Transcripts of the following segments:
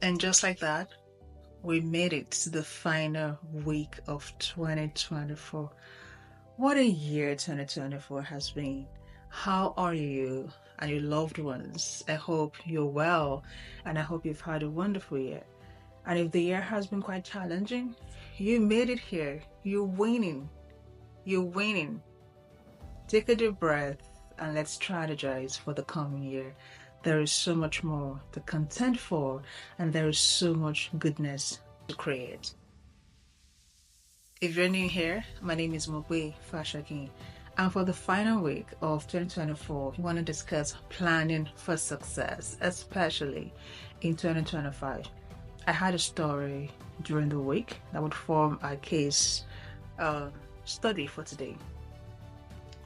And just like that, we made it to the final week of 2024. What a year 2024 has been. How are you and your loved ones? I hope you're well and I hope you've had a wonderful year. And if the year has been quite challenging, you made it here. You're winning. You're winning. Take a deep breath and let's strategize for the coming year. There is so much more to contend for, and there is so much goodness to create. If you're new here, my name is Mokwe Fashakin, and for the final week of 2024, we want to discuss planning for success, especially in 2025. I had a story during the week that would form a case study for today.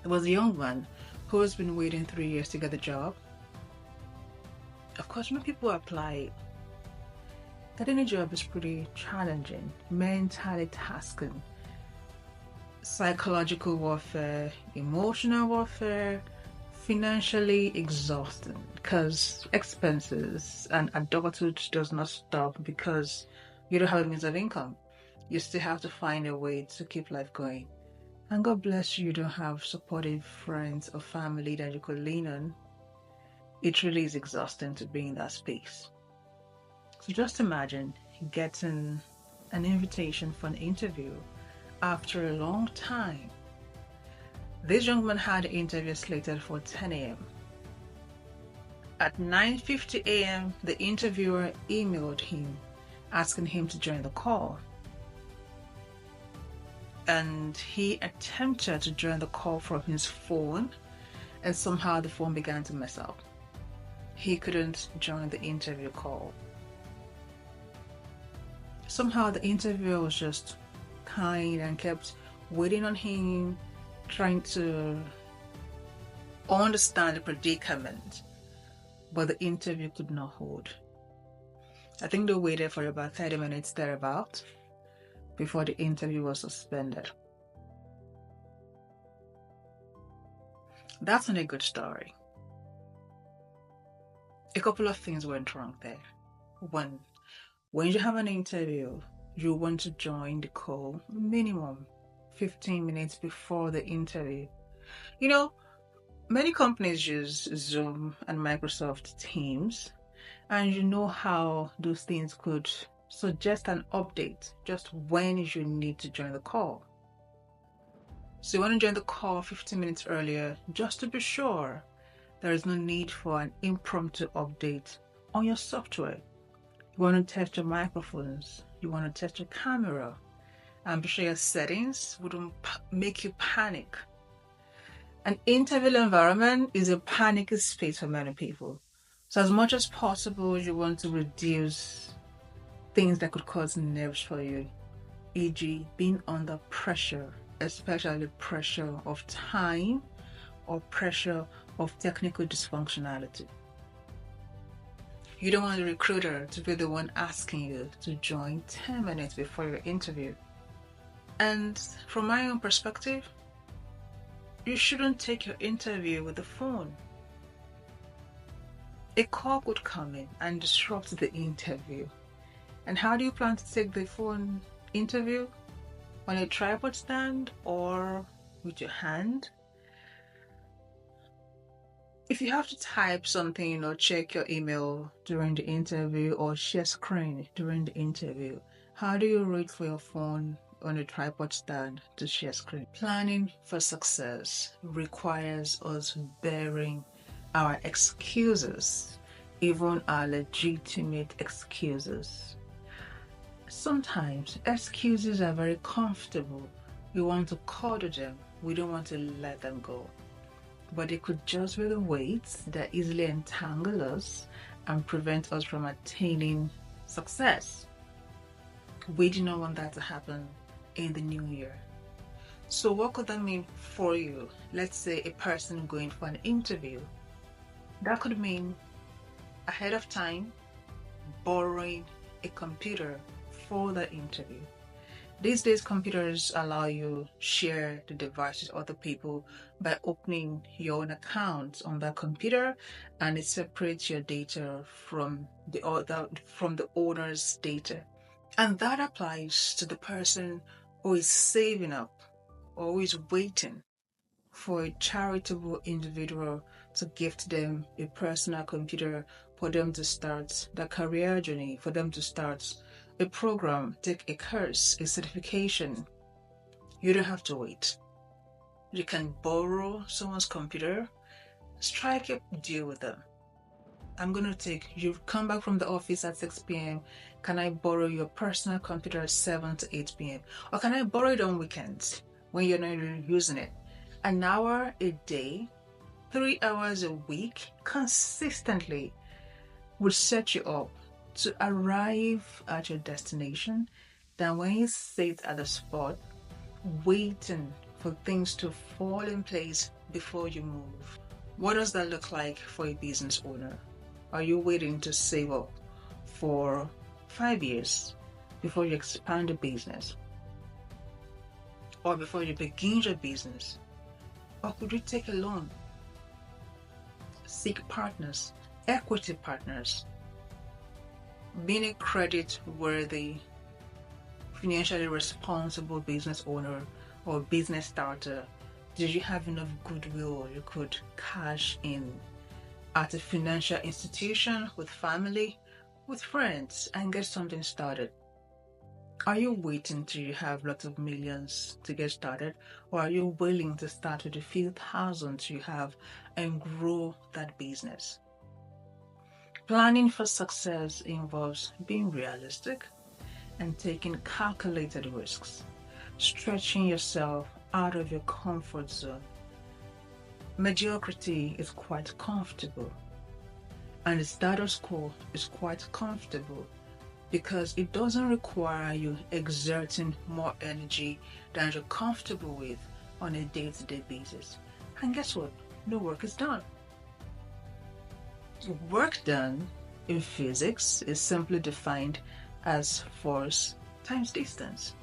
There was a young man who has been waiting 3 years to get a job. Of course, when people apply, getting a job is pretty challenging, mentally tasking, psychological warfare, emotional warfare, financially exhausting because expenses and adulthood does not stop because you don't have a means of income. You still have to find a way to keep life going. And God bless you don't have supportive friends or family that you could lean on. It really is exhausting to be in that space. So just imagine getting an invitation for an interview after a long time. This young man had an interview slated for 10 a.m. At 9:50 a.m., the interviewer emailed him asking him to join the call. And he attempted to join the call from his phone, and somehow the phone began to mess up. He couldn't join the interview call. Somehow the interviewer was just kind and kept waiting on him, trying to understand the predicament, but the interview could not hold. I think they waited for about 30 minutes thereabout before the interview was suspended. That's not a good story. A couple of things went wrong there. One, when you have an interview, you want to join the call minimum 15 minutes before the interview. You know, many companies use Zoom and Microsoft Teams, and you know how those things could suggest an update just when you need to join the call. So you want to join the call 15 minutes earlier just to be sure there is no need for an impromptu update on your software. You want to test your microphones, you want to test your camera, and be sure your settings wouldn't make you panic. An interview environment is a panicky space for many people. So as much as possible, you want to reduce things that could cause nerves for you, e.g. being under pressure, especially pressure of time or pressure of technical dysfunctionality. You don't want the recruiter to be the one asking you to join 10 minutes before your interview. And from my own perspective, you shouldn't take your interview with the phone. A call could come in and disrupt the interview. And how do you plan to take the phone interview? On a tripod stand or with your hand? If you have to type something or check your email during the interview or share screen during the interview, how do you reach for your phone on a tripod stand to share screen? Planning for success requires us bearing our excuses, even our legitimate excuses. Sometimes excuses are very comfortable. We want to cuddle them. We don't want to let them go. But they could just be the weights that easily entangle us and prevent us from attaining success. We do not want that to happen in the new year. So what could that mean for you? Let's say a person going for an interview. That could mean ahead of time borrowing a computer for the interview. These days, computers allow you share the device with other people by opening your own account on that computer, and it separates your data from the owner's data. And that applies to the person who is saving up or who is waiting for a charitable individual to gift them a personal computer for them to start their career journey, for them to start a program, take a course, a certification. You don't have to wait. You can borrow someone's computer, strike a deal with them. You come back from the office at 6 p.m. Can I borrow your personal computer at 7 to 8 p.m.? Or can I borrow it on weekends when you're not using it? An hour a day, 3 hours a week, consistently would set you up to arrive at your destination than when you sit at the spot waiting for things to fall in place before you move. What does that look like for a business owner? Are you waiting to save up for 5 years before you expand a business? Or before you begin your business? Or could you take a loan? Seek partners, equity partners. Being a credit-worthy, financially responsible business owner or business starter, did you have enough goodwill you could cash in at a financial institution, with family, with friends, and get something started? Are you waiting till you have lots of millions to get started, or are you willing to start with a few thousands you have and grow that business? Planning for success involves being realistic and taking calculated risks, stretching yourself out of your comfort zone. Mediocrity is quite comfortable, and the status quo is quite comfortable because it doesn't require you exerting more energy than you're comfortable with on a day-to-day basis. And guess what? No work is done. Work done in physics is simply defined as force times distance.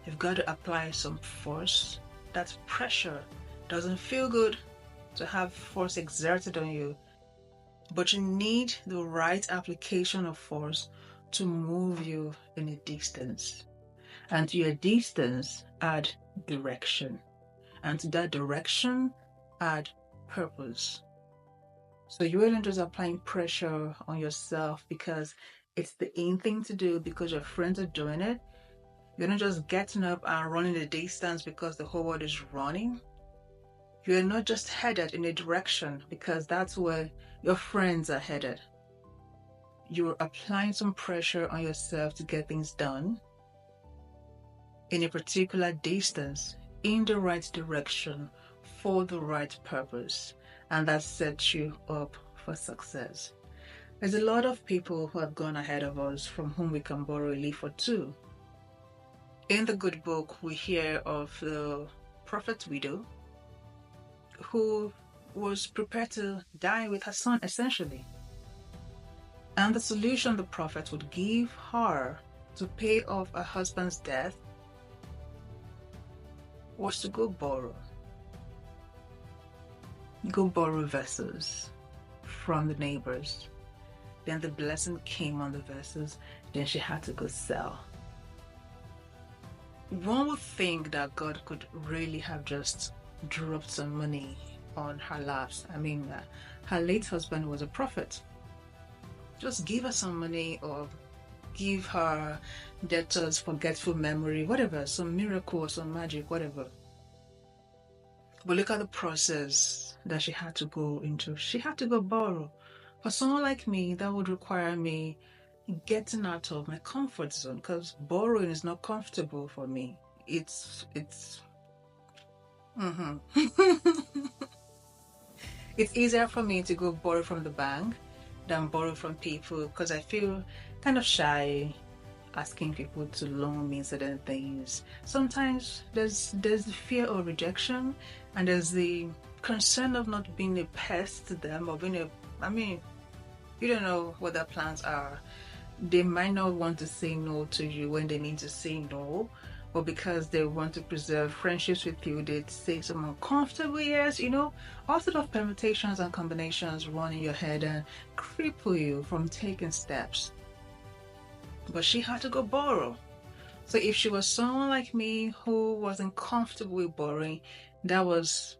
You've got to apply some force. That's pressure. Doesn't feel good to have force exerted on you, but you need the right application of force to move you in a distance. And to your distance, add direction. And to that direction, add purpose. So you aren't just applying pressure on yourself because it's the in thing to do because your friends are doing it. You're not just getting up and running the distance because the whole world is running. You're not just headed in a direction because that's where your friends are headed. You're applying some pressure on yourself to get things done in a particular distance, in the right direction, for the right purpose. And that sets you up for success. There's a lot of people who have gone ahead of us from whom we can borrow a leaf or two. In the good book, we hear of the prophet's widow who was prepared to die with her son, essentially. And the solution the prophet would give her to pay off her husband's death was to go borrow vessels from the neighbors. Then the blessing came on the vessels. Then she had to go sell. One would think that God could really have just dropped some money on her laps. I mean, her late husband was a prophet. Just give her some money or give her debtors forgetful memory, whatever, some miracle or some magic, whatever. But look at the process that she had to go into. She had to go borrow. For someone like me, that would require me getting out of my comfort zone because borrowing is not comfortable for me. It's easier for me to go borrow from the bank than borrow from people because I feel kind of shy asking people to loan me certain things. Sometimes there's the fear of rejection and there's the concern of not being a pest to them or being you don't know what their plans are. They might not want to say no to you when they need to say no, but because they want to preserve friendships with you, they'd say some uncomfortable yes, all sort of permutations and combinations run in your head and cripple you from taking steps. But she had to go borrow. So if she was someone like me who wasn't comfortable with borrowing, that was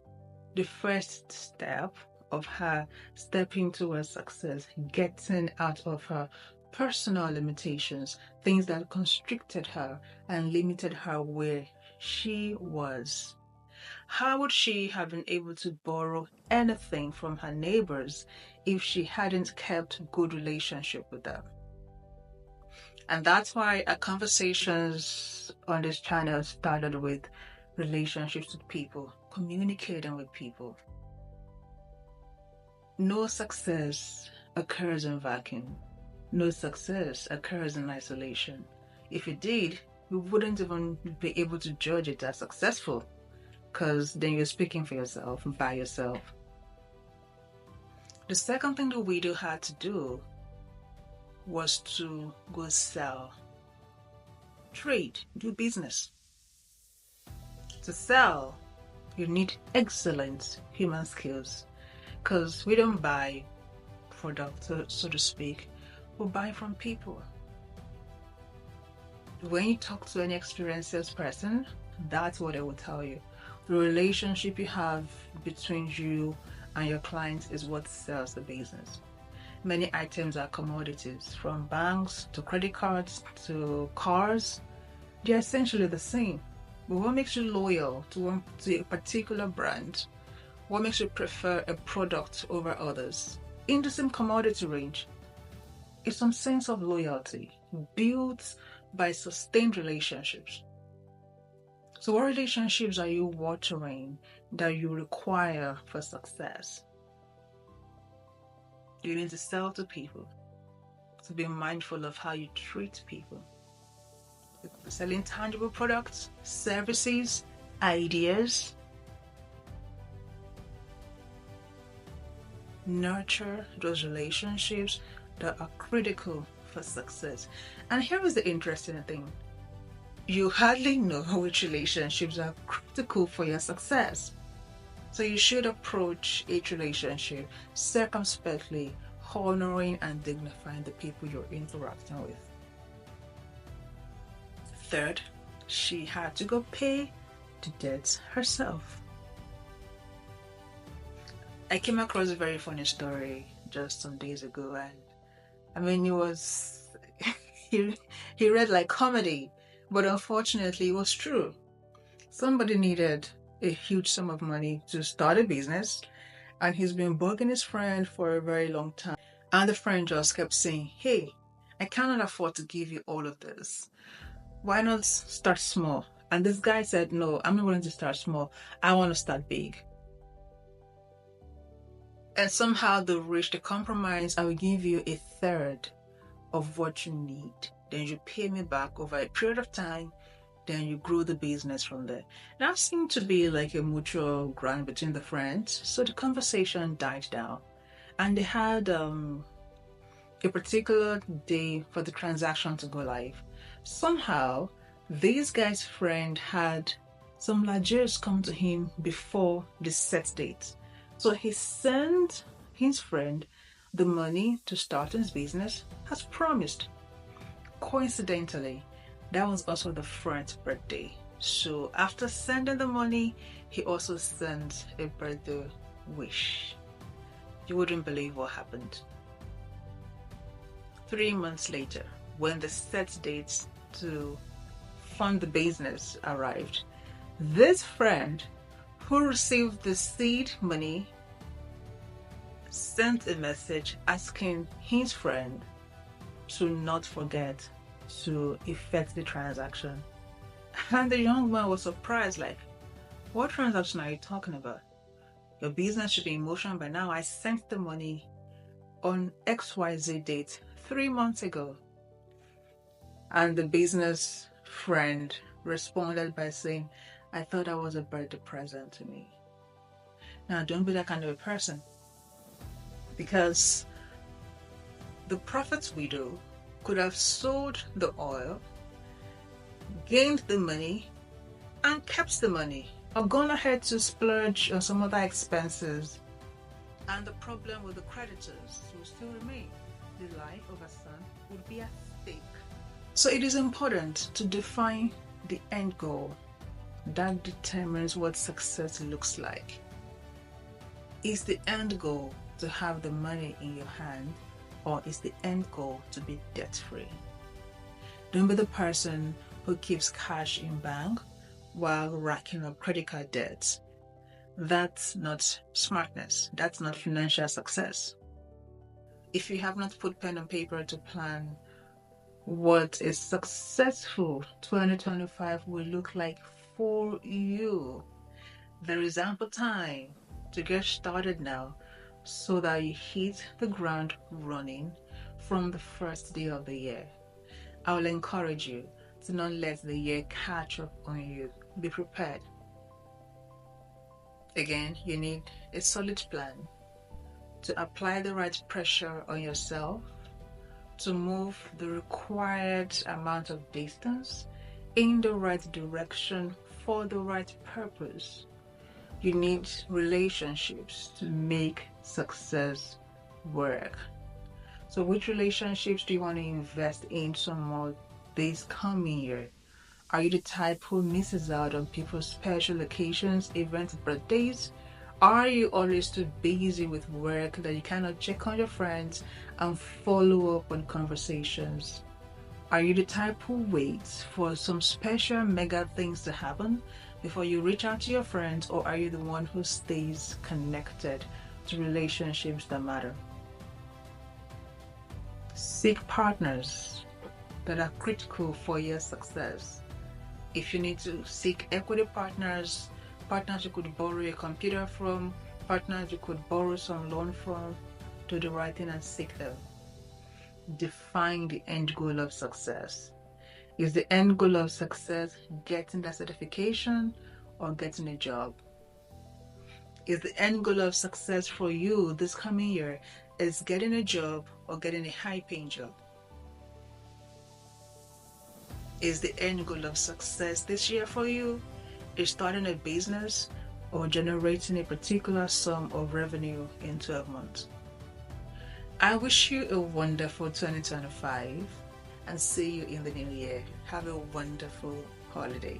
the first step of her stepping towards success, getting out of her personal limitations, things that constricted her and limited her where she was. How would she have been able to borrow anything from her neighbors if she hadn't kept good relationship with them? And that's why our conversations on this channel started with relationships with people, communicating with people. No success occurs in vacuum. No success occurs in isolation. If it did, we wouldn't even be able to judge it as successful, because then you're speaking for yourself and by yourself. The second thing the widow had to do was to go sell, trade, do business. To sell, you need excellent human skills, because we don't buy product, so to speak, we buy from people. When you talk to any experienced salesperson, that's what they will tell you. The relationship you have between you and your clients is what sells the business. Many items are commodities, from banks to credit cards to cars. They're essentially the same. But what makes you loyal to a particular brand? What makes you prefer a product over others in the same commodity range? It's some sense of loyalty built by sustained relationships. So what relationships are you watering that you require for success? You need to sell to people, to be mindful of how you treat people. Selling tangible products, services, ideas. Nurture those relationships that are critical for success. And here is the interesting thing. You hardly know which relationships are critical for your success. So you should approach each relationship circumspectly, honoring and dignifying the people you're interacting with. Third, she had to go pay the debts herself. I came across a very funny story just some days ago, and it was he read like comedy, but unfortunately it was true. Somebody needed a huge sum of money to start a business, and he's been bugging his friend for a very long time. And the friend just kept saying, "Hey, I cannot afford to give you all of this. Why not start small?" And this guy said, "No, I'm not willing to start small. I want to start big." And somehow they reached a compromise. I will give you a third of what you need. Then you pay me back over a period of time. Then you grow the business from there. That seemed to be like a mutual ground between the friends. So the conversation died down. And they had a particular day for the transaction to go live. Somehow, this guy's friend had some ledgers come to him before the set date. So he sent his friend the money to start his business as promised. Coincidentally, that was also the friend's birthday. So after sending the money, he also sent a birthday wish. You wouldn't believe what happened. 3 months later, when the set dates to fund the business arrived, this friend who received the seed money sent a message asking his friend to not forget to effect the transaction. And the young man was surprised, like, "What transaction are you talking about? Your business should be in motion by now. I sent the money on XYZ date 3 months ago." And the business friend responded by saying, "I thought that was a birthday present to me." Now, don't be that kind of a person, because the prophet's widow could have sold the oil, gained the money, and kept the money, or gone ahead to splurge on some other expenses, and the problem with the creditors will still remain. The life of a son would be at stake. So it is important to define the end goal. That determines what success looks like. Is the end goal to have the money in your hand, or is the end goal to be debt-free? Don't be the person who keeps cash in bank while racking up credit card debts. That's not smartness. That's not financial success. If you have not put pen on paper to plan what a successful 2025 will look like for you, there is ample time to get started now so that you hit the ground running from the first day of the year. I will encourage you to not let the year catch up on you. Be prepared. Again, you need a solid plan to apply the right pressure on yourself, to move the required amount of distance in the right direction for the right purpose. You need relationships to make success work. So which relationships do you want to invest in some more this coming year? Are you the type who misses out on people's special occasions, events, birthdays? Are you always too busy with work that you cannot check on your friends and follow up on conversations? Are you the type who waits for some special mega things to happen before you reach out to your friends, or are you the one who stays connected to relationships that matter? Seek partners that are critical for your success. If you need to seek equity partners, partners you could borrow a computer from, partners you could borrow some loan from, do the right thing and seek them. Define the end goal of success. Is the end goal of success getting that certification or getting a job? Is the end goal of success for you this coming year is getting a job or getting a high-paying job? Is the end goal of success this year for you is starting a business or generating a particular sum of revenue in 12 months? I wish you a wonderful 2025 and see you in the new year. Have a wonderful holiday.